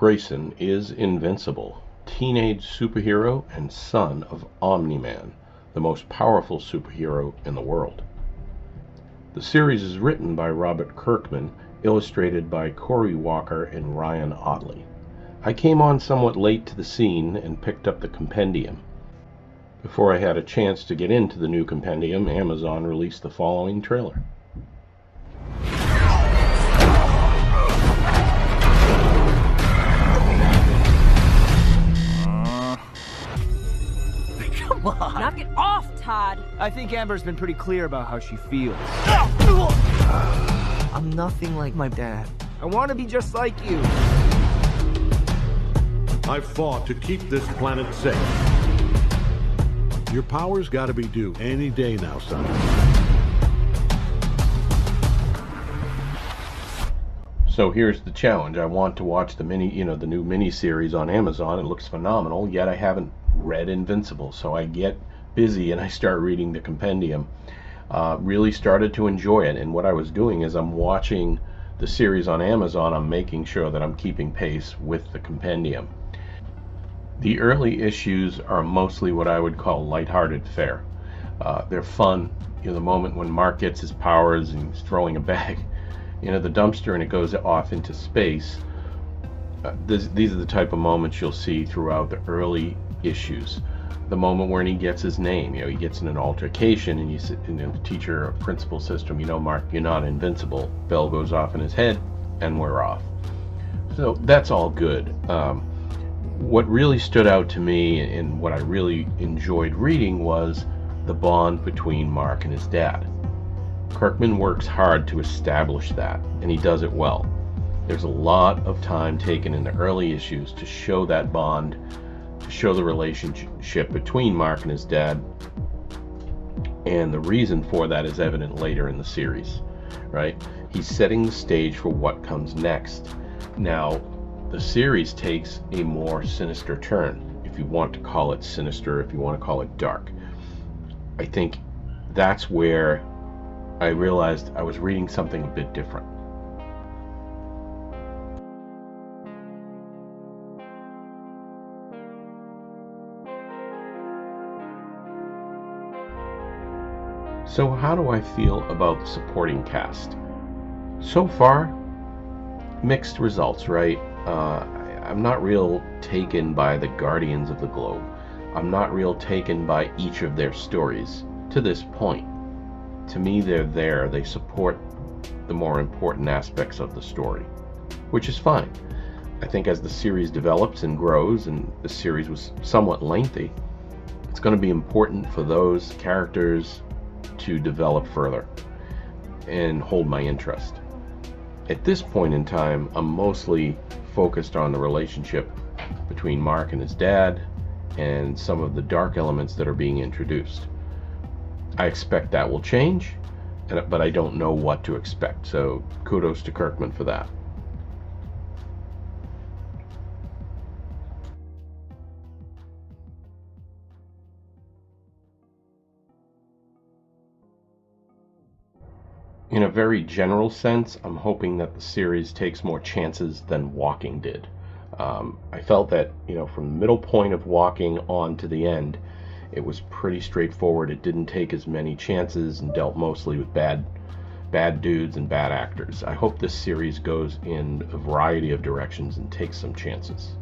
Grayson is Invincible, teenage superhero and son of Omni-Man, the most powerful superhero in the world. The series is written by Robert Kirkman, illustrated by Cory and Ryan Ottley. I came on somewhat late to the scene and picked up the Compendium. Before I had a chance to get into the new Compendium, Amazon released the following trailer. Come on! Knock it off, Todd! I think Amber's been pretty clear about how she feels. I'm nothing like my dad. I want to be just like you. I've fought to keep this planet safe. Your power's got to be due any day now, son. So here's the challenge. I want to watch the new mini series on Amazon. It looks phenomenal, yet I haven't read Invincible. So I get busy and I start reading the Compendium. Really started to enjoy it, and what I was doing is I'm watching the series on Amazon. I'm making sure that I'm keeping pace with the Compendium. The early issues are mostly what I would call lighthearted fare. They're fun. The moment when Mark gets his powers and he's throwing a bag the dumpster and it goes off into space. These are the type of moments you'll see throughout the early issues. The moment when he gets his name, he gets in an altercation and the teacher or principal says to him, Mark, you're not invincible. Bell goes off in his head and we're off. So that's all good. What really stood out to me and what I really enjoyed reading was the bond between Mark and his dad. Kirkman works hard to establish that, and he does it well. There's a lot of time taken in the early issues to show that bond, to show the relationship between Mark and his dad, and the reason for that is evident later in the series, right? He's setting the stage for what comes next. Now, the series takes a more sinister turn, if you want to call it sinister, if you want to call it dark. I think that's where I realized I was reading something a bit different. So how do I feel about the supporting cast? So far, mixed results, right? I'm not real taken by the Guardians of the Globe. I'm not real taken by each of their stories to this point. To me, they're there. They support the more important aspects of the story, which is fine. I think as the series develops and grows, and the series was somewhat lengthy, it's going to be important for those characters to develop further and hold my interest. At this point in time, I'm mostly focused on the relationship between Mark and his dad and some of the dark elements that are being introduced. I expect that will change, but I don't know what to expect, so kudos to Kirkman for that. In a very general sense, I'm hoping that the series takes more chances than Walking did. I felt that, from the middle point of Walking on to the end, it was pretty straightforward. It didn't take as many chances and dealt mostly with bad dudes and bad actors. I hope this series goes in a variety of directions and takes some chances.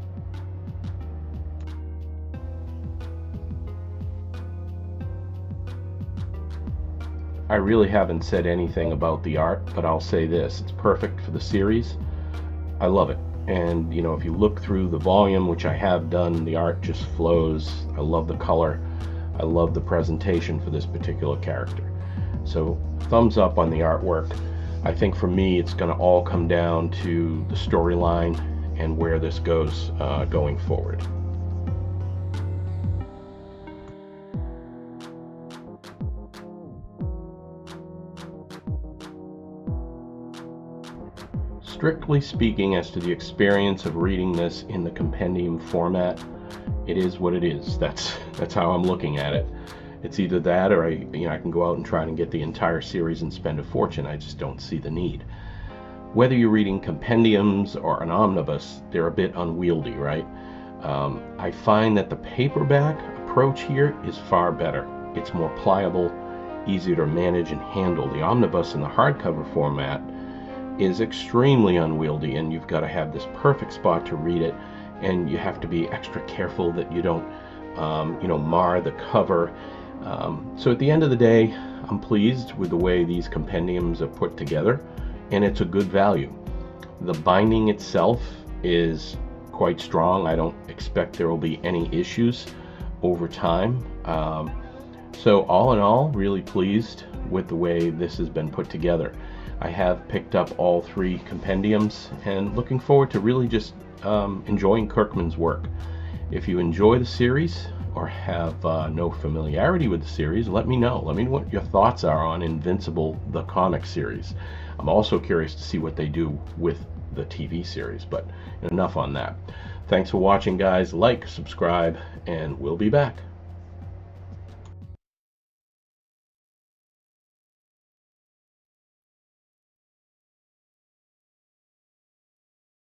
I really haven't said anything about the art, but I'll say this. It's perfect for the series. I love it. And, if you look through the volume, which I have done, the art just flows. I love the color. I love the presentation for this particular character. So, thumbs up on the artwork. I think for me, it's going to all come down to the storyline and where this goes going forward. Strictly speaking, as to the experience of reading this in the Compendium format, it is what it is. That's how I'm looking at it. It's either that or I can go out and try and get the entire series and spend a fortune. I just don't see the need. whether you're reading compendiums or an omnibus, they're a bit unwieldy, right? I find that the paperback approach here is far better. It's more pliable, easier to manage and handle. The omnibus in the hardcover format is extremely unwieldy, and you've got to have this perfect spot to read it, and you have to be extra careful that you don't mar the cover. So at the end of the day, I'm pleased with the way these compendiums are put together, and it's a good value. The binding itself is quite strong. I don't expect there will be any issues over time. So all in all, really pleased with the way this has been put together. I have picked up all 3 compendiums and looking forward to really just enjoying Kirkman's work. If you enjoy the series or have no familiarity with the series, let me know. Let me know what your thoughts are on Invincible, the comic series. I'm also curious to see what they do with the TV series, but enough on that. Thanks for watching, guys. Like, subscribe, and we'll be back.